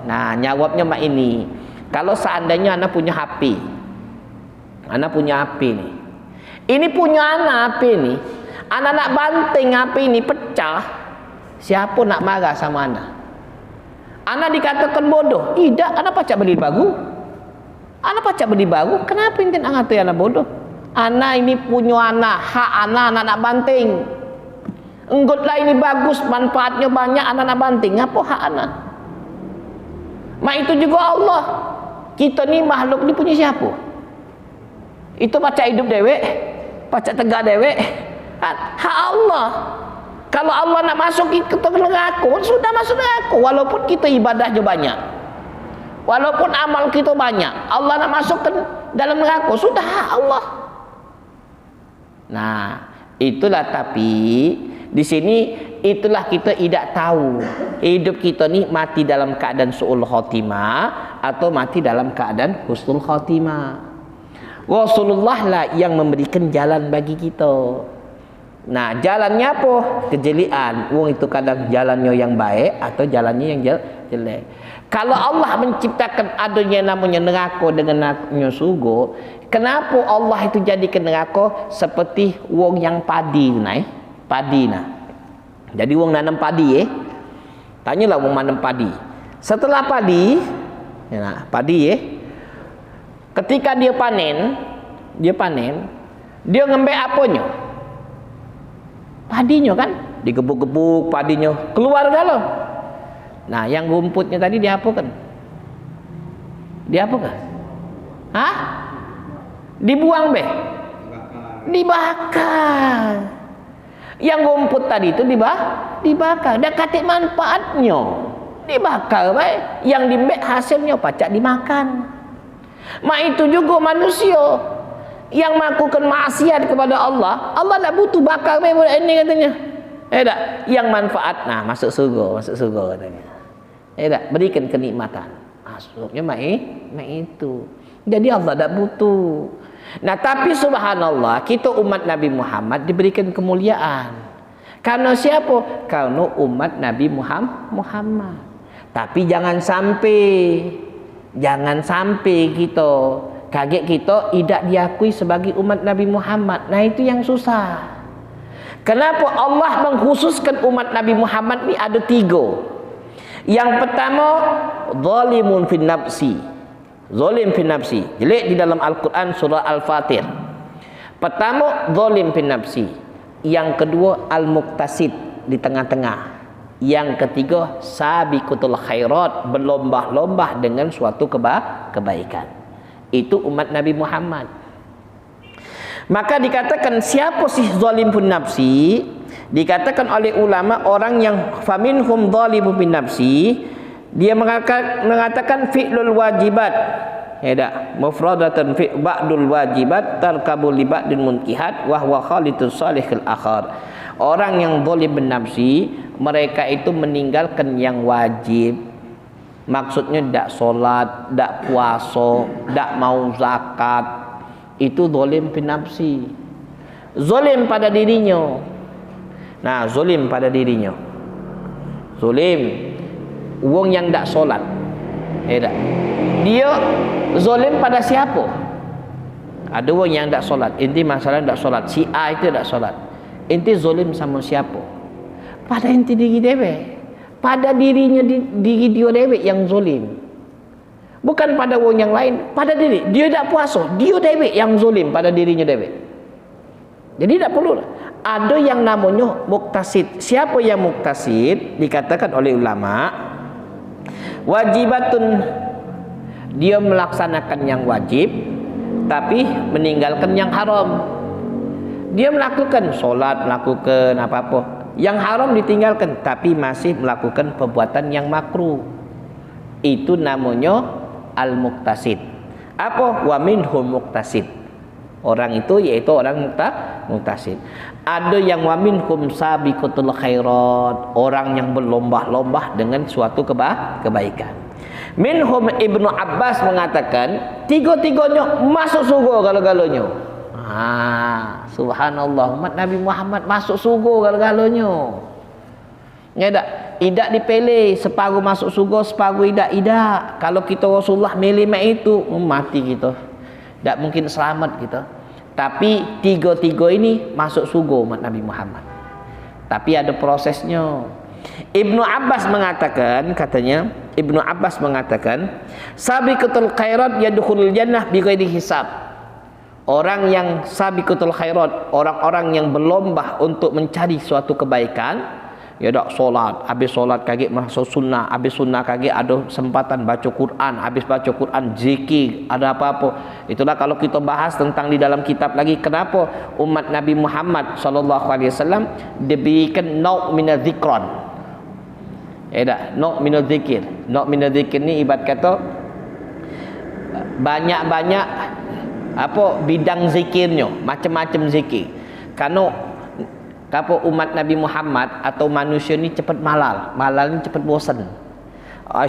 Nah, jawabnya mak ini. Kalau seandainya anak punya HP. Anak punya HP nih. Ini punya anak HP nih. Anak nak banting HP ini pecah. Siapa nak marah sama anak? Anak dikatakan bodoh. Tidak, anak pacak beli baru. Anak pacak beli baru. Kenapa ente nak ngatain anak bodoh? Anak ini punya anak, hak anak nak banting. Enggutlah ini bagus, manfaatnya banyak, anak nak banting. Apa hak anak? Mak itu juga Allah. Kita ni makhluk ni punya siapa? Itu pacak hidup dewek, pacak tegak dewek. Hak Allah. Kalau Allah nak masuk kita ke neraka, sudah masuk neraka. Walaupun kita ibadahnya banyak, walaupun amal kita banyak, Allah nak masuk ke dalam neraka, sudah hak Allah. Nah, itulah. Tapi di sini itulah kita tidak tahu hidup kita ni mati dalam keadaan su'ul khotimah atau mati dalam keadaan husnul khotimah. Rasulullah lah yang memberikan jalan bagi kita. Nah, jalannya apa? Kejelian. Wong itu kadang jalannya yang baik atau jalannya yang jelek. Kalau Allah menciptakan adanya namanya neraka dengan namanya surga, kenapa Allah itu jadikan neraka seperti wong yang padi padi nah. Jadi wong nanam padi tanyalah wong nanam padi. Setelah padi, ketika dia panen, dia ngambil apanya? Padinya kan, digebuk-gebuk padinya keluar galau. Nah, yang rumputnya tadi diapakan? Diapakan? Dibuang dibakar. Yang rumput tadi itu dibakar. Dan katik manfaatnya dibakar yang dimbek hasilnya pacak dimakan. Mak itu juga manusia yang melakukan maksiat kepada Allah, Allah tak butuh bakar ini katanya. Tak? Yang manfaat, nah masuk surga katanya. Tak? Berikan kenikmatan. Masuknya mak itu. Jadi Allah tak butuh. Nah, tapi subhanallah, kita umat Nabi Muhammad diberikan kemuliaan. Karena siapa? Karena umat Nabi Muhammad. Tapi jangan sampai kita kaget kita tidak diakui sebagai umat Nabi Muhammad. Nah, itu yang susah. Kenapa Allah mengkhususkan umat Nabi Muhammad ni ada 3. Yang pertama, zalimun fin nafsi. Zalim fin nafsi. Jelek di dalam Al-Quran surah Al-Fatir. Pertama, zalim fin nafsi. Yang kedua, al-muqtasid, di tengah-tengah. Yang ketiga, sabiqatul khairat, berlomba-lomba dengan suatu kebaikan. Itu umat Nabi Muhammad. Maka dikatakan siapa sih zalim bin nafsi? Dikatakan oleh ulama orang yang faminhum zalimun bin nafsi, dia mengatakan fi'lul wajibat. Ya dak, mufradatan fi ba'dul wajibat tarkabul li ba'dil munkihat wa huwa khalitus salihil akhar. Orang yang zalim bin nafsi, mereka itu meninggalkan yang wajib. Maksudnya tidak solat, tidak puasa, tidak mau zakat. Itu zalim bin nafsi. Zalim pada dirinya. Nah, zalim pada dirinya. Zalim. Wong yang tidak solat, Tak? Dia zalim pada siapa? Ada orang yang tak solat. Inti masalah tak solat. Si A itu tak solat. Inti zalim sama siapa? Pada inti diri dia. Pada dirinya, diri dia dewek yang zalim. Bukan pada orang yang lain, pada diri. Dia tak puasa, dia dewek yang zalim pada dirinya dewek. Jadi tak perlu. Ada yang namanya muktasid. Siapa yang muktasid? Dikatakan oleh ulama, wajibatun, dia melaksanakan yang wajib tapi meninggalkan yang haram. Dia melakukan solat, melakukan apa-apa, yang haram ditinggalkan, tapi masih melakukan perbuatan yang makruh. Itu namanya al-muktasid. Apa? Wa minhum muktasid. Orang itu yaitu orang muktasid. Ada yang wa minhum sabiqatul khairat, orang yang berlomba-lomba dengan suatu kebaikan. Minhum Ibnu Abbas mengatakan tiga-tiganya masuk surga gala-galanya. Subhanallah, umat Nabi Muhammad masuk surga gala-galanya. Tidak dipilih separuh masuk surga, separuh tidak. Kalau kita Rasulullah milih itu, mati kita. Tak mungkin selamat kita. Tapi tiga-tiga ini masuk surga umat Nabi Muhammad. Tapi ada prosesnya. Ibnu Abbas mengatakan, Ibnu Abbas mengatakan, sabiqatul khairat yadkhulul jannah bighairi hisab. Orang yang sabiqatul khairat, orang-orang yang berlomba untuk mencari suatu kebaikan, ya dak solat, habis solat kaget masuk sunnah, habis sunnah kaget ada kesempatan baca Quran, habis baca Quran zikir, ada apa-apa. Itulah kalau kita bahas tentang di dalam kitab lagi, kenapa umat Nabi Muhammad sallallahu alaihi wasallam diberikan nau' minadz zikran. Nau' minadz zikir. Nau' minadz zikir ni ibarat kata banyak-banyak bidang zikirnya, macam-macam zikir. Karena umat Nabi Muhammad atau manusia ni cepat malal ni cepat bosan.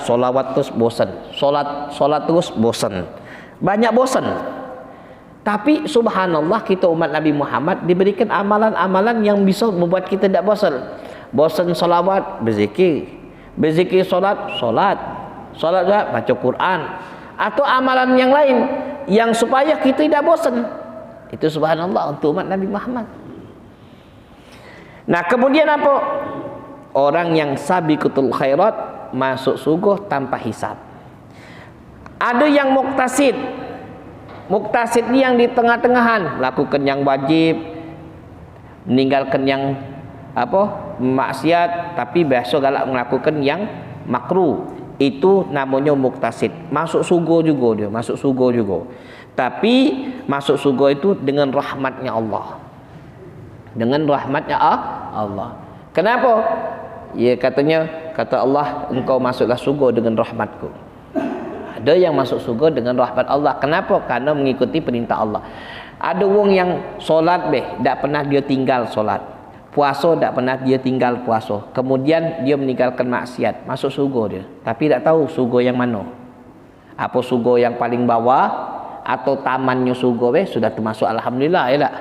Solawat terus bosan, solat terus bosan, banyak bosan. Tapi subhanallah, kita umat Nabi Muhammad diberikan amalan-amalan yang bisa membuat kita tidak bosan. Bosan solawat, berzikir solat juga baca Quran, atau amalan yang lain yang supaya kita tidak bosan. Itu subhanallah untuk umat Nabi Muhammad. Nah, kemudian apa? Orang yang sabiqatul khairat masuk surga tanpa hisab. Ada yang muktasid. Muktasid ni yang di tengah-tengahan, melakukan yang wajib, meninggalkan yang maksiat, tapi biasa galak melakukan yang makruh. Itu namanya muktasid. Masuk surga juga dia, masuk surga juga. Tapi masuk surga itu dengan rahmatnya Allah. Dengan rahmatnya Allah. Kenapa? Ya kata Allah, engkau masuklah surga dengan rahmatku. Ada yang masuk surga dengan rahmat Allah. Kenapa? Karena mengikuti perintah Allah. Ada orang yang solat tak pernah dia tinggal solat. Puasa tak pernah dia tinggal puasa. Kemudian dia meninggalkan maksiat, masuk surga dia. Tapi tak tahu surga yang mana. Apa surga yang paling bawah atau tamannya surga sudah termasuk alhamdulillah ya tak?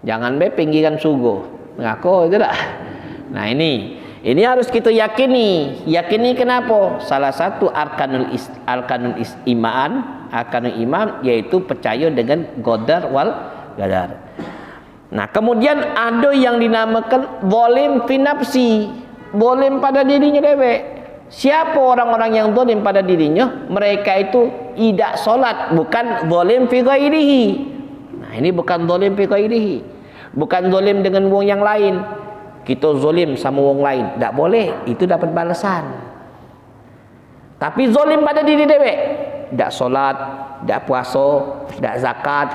Jangan pinggiran surga. Mengaku itu tak? Nah ini harus kita yakini. Yakini kenapa? Salah satu arkanul iman yaitu percaya dengan qadar wal qadar. Nah, kemudian ada yang dinamakan zalim fi nafsi, zalim pada dirinya dewek. Siapa orang-orang yang zalim pada dirinya? Mereka itu tidak solat, bukan zalim fi ghairihi. Nah, ini bukan zalim fi ghairihi. Bukan zalim dengan wong yang lain. Kita zalim sama wong lain, tak boleh, itu dapat balasan. Tapi zalim pada diri dewek, tak solat, tak puasa, tak zakat,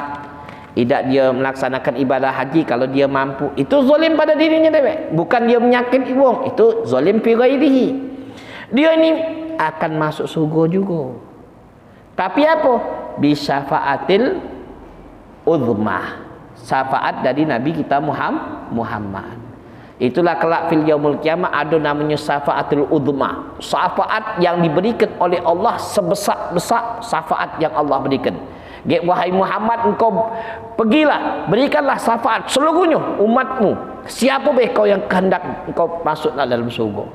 tidak dia melaksanakan ibadah haji kalau dia mampu, itu zalim pada dirinya dewek. Bukan dia menyakiti wong, itu zalim fi ghairihi. Dia ini akan masuk surga juga. Tapi apa? Bi syafaatil uzmah. Syafaat dari Nabi kita Muhammad. Itulah kelak fil yaumul qiyamah ada namanya syafaatul uzmah. Syafaat yang diberikan oleh Allah sebesar-besar syafaat yang Allah berikan. Wahai Muhammad, engkau pergilah, berikanlah syafaat seluruhnya umatmu. Siapa kau yang kehendak engkau masuk dalam surga.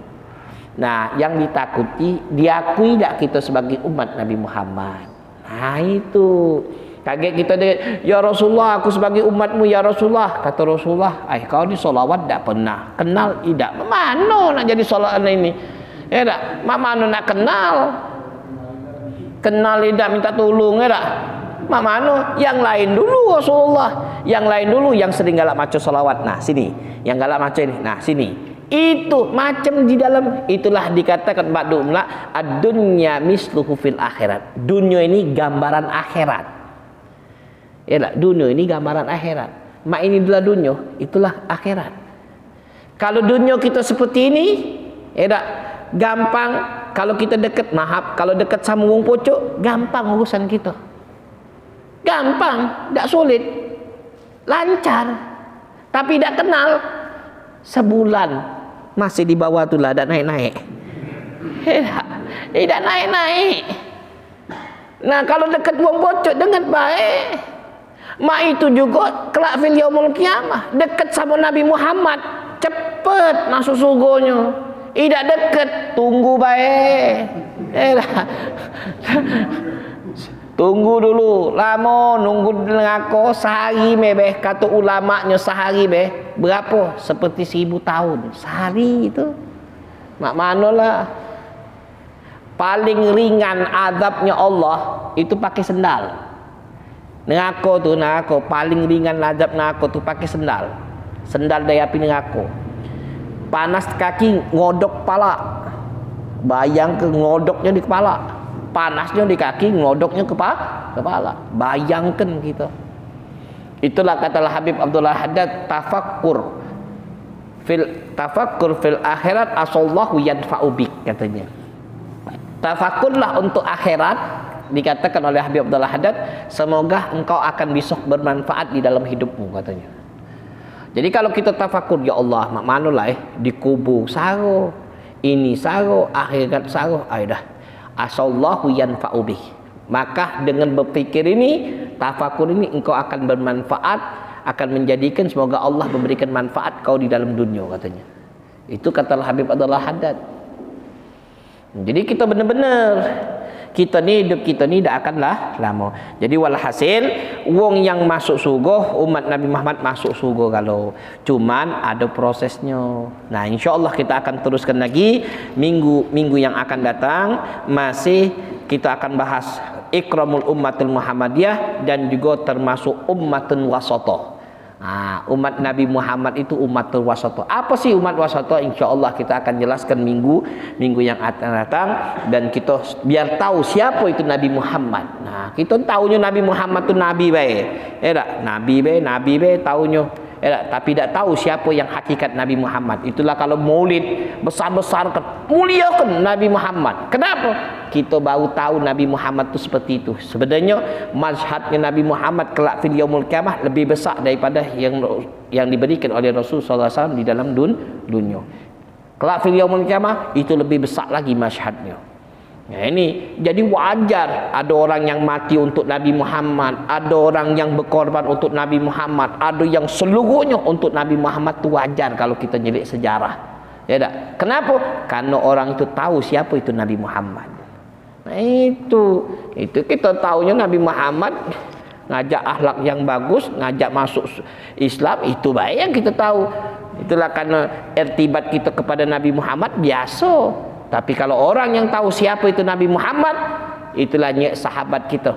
Nah, yang ditakuti diakui tak kita sebagai umat Nabi Muhammad. Nah, itu kaget kita dia, ya Rasulullah, aku sebagai umatmu ya Rasulullah. Kata Rasulullah, kau ni solawat tak pernah kenal tidak. Mana nak jadi solawat ini? Ya tak? Mana nak kenal? Kenal tidak minta tolong ya tak? Mana? Yang lain dulu Rasulullah. Yang lain dulu yang sering galak maca solawat. Nah, sini. Yang galak maca ini. Nah, sini. Itu macam di dalam itulah dikatakan ba'du mula ad-dunya misluhu fil akhirat. Dunia ini gambaran akhirat. Ya tak? Dunia ini gambaran akhirat. Mak ini adalah dunia, itulah akhirat. Kalau dunia kita seperti ini, ya tak? Gampang kalau kita dekat, maaf, kalau dekat sama wong pocok, gampang urusan kita. Gampang, tak sulit. Lancar. Tapi tak kenal, sebulan masih di bawah tu lah, tak naik-naik. Tidak naik-naik. Nah, kalau dekat wong pocok dengan baik, mak itu juga kelak fil yaumul qiyamah dekat sama Nabi Muhammad, cepat masuk surganya. Tidak dekat, tunggu baik. Tunggu dulu, lama nunggu ngako sehari mebeh, kata ulamanya sehari beh. Berapa? Seperti 1000 tahun. Sehari itu. Mak manalah. Paling ringan azabnya Allah itu pakai sendal. Neraka tu, neraka paling ringan azab neraka tu pakai sendal. Sendal dari api neraka. Panas kaki ngodok kepala. Bayang ke ngodoknya di kepala. Panasnya di kaki, ngodoknya kepala. Bayangkan kita. Itulah katalah Habib Abdullah Haddad, tafakkur fil akhirat asallahu yadfa'u bik, katanya. Tafakurlah untuk akhirat, dikatakan oleh Habib Abdullah Haddad, semoga engkau akan bisa bermanfaat di dalam hidupmu, katanya. Jadi kalau kita tafakur, ya Allah, mak manalah dikubur saro, ini saro, akhirat saro, dah. Asallahu yanfa'u bih. Maka dengan berfikir ini, tafakur ini, engkau akan bermanfaat, akan menjadikan semoga Allah memberikan manfaat kau di dalam dunia, katanya. Itu kata Habib Abdullah Haddad. Jadi kita benar-benar, kita ni hidup kita ni tak akanlah lama. Jadi walhasil wong yang masuk surga, umat Nabi Muhammad masuk surga kalau cuman ada prosesnya. Nah, insyaallah kita akan teruskan lagi minggu yang akan datang, masih kita akan bahas ikramul ummatul Muhammadiyah dan juga termasuk ummatun wasatah. Umat Nabi Muhammad itu umatul wasatah. Apa sih umat wasatah? Insyaallah kita akan jelaskan minggu yang akan datang, dan kita biar tahu siapa itu Nabi Muhammad. Nah, kita tahunya Nabi Muhammad itu nabi bae. Nabi bae tahunya. Tapi tak tahu siapa yang hakikat Nabi Muhammad. Itulah kalau maulid besar-besarkan, muliakan Nabi Muhammad. Kenapa? Kita baru tahu Nabi Muhammad itu seperti itu. Sebenarnya mazhabnya Nabi Muhammad kelak fil yaumul qiyamah lebih besar daripada yang diberikan oleh Rasul sallallahu alaihi wasallam di dalam dunia. Kelak fil yaumul qiyamah itu lebih besar lagi mazhabnya. Nah, ini jadi wajar ada orang yang mati untuk Nabi Muhammad, ada orang yang berkorban untuk Nabi Muhammad, ada yang seluruhnya untuk Nabi Muhammad. Itu wajar kalau kita nyelik sejarah. Ya tak? Kenapa? Karena orang itu tahu siapa itu Nabi Muhammad. Nah, itu kita tahunya Nabi Muhammad ngajak akhlak yang bagus, ngajak masuk Islam, itu baik yang kita tahu. Itulah karena irtibat kita kepada Nabi Muhammad biasa. Tapi kalau orang yang tahu siapa itu Nabi Muhammad, itulah sahabat kita.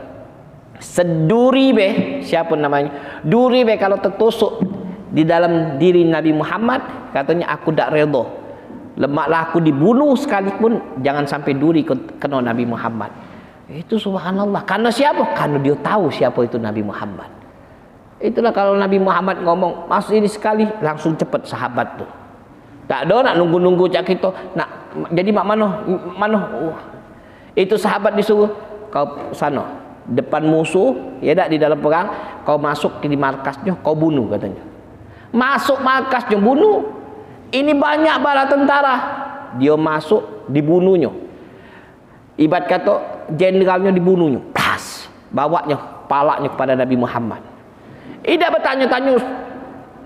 Seduri be, siapa namanya? Duri be kalau tertusuk di dalam diri Nabi Muhammad, katanya aku tak redha. Lemaklah aku dibunuh sekalipun, jangan sampai duri kena Nabi Muhammad. Itu subhanallah. Karena siapa? Karena dia tahu siapa itu Nabi Muhammad. Itulah kalau Nabi Muhammad ngomong, mas ini sekali, langsung cepat sahabat tuh. Tak ada nak nunggu-nunggu cak kita. Nak jadi mak mana? Itu sahabat disuruh kau sana depan musuh, ya tak, di dalam perang, kau masuk di markasnya, kau bunuh, katanya. Masuk markasnya bunuh. Ini banyak bala tentara. Dia masuk dibunuhnya. Ibarat kata jenderalnya dibunuhnya. Tas, bawanya palaknya kepada Nabi Muhammad. Tidak bertanya-tanya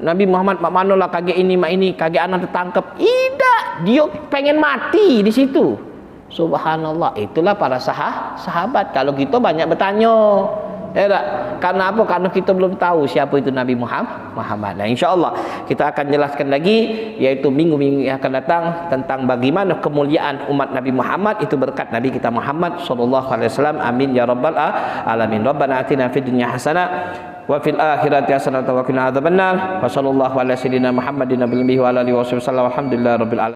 Nabi Muhammad mak manolah kaget ini mak ini, kaget anak tertangkap. Tidak, dia pengen mati di situ. Subhanallah, itulah para sahabat. Kalau kita banyak bertanya. Ya tak? Karena apa? Karena kita belum tahu siapa itu Nabi Muhammad. Nah, insya-Allah kita akan jelaskan lagi, yaitu minggu-minggu yang akan datang, tentang bagaimana kemuliaan umat Nabi Muhammad itu berkat Nabi kita Muhammad sallallahu alaihi wasallam. Amin ya rabbal alamin. Rabbana atina fid dunya hasanah wa fil akhirati hasanah wa qina adzabannar. Wa sallallahu ala sayyidina Muhammadin nabiyyi wa ala alihi wasallam. Alhamdulillahirabbil alamin.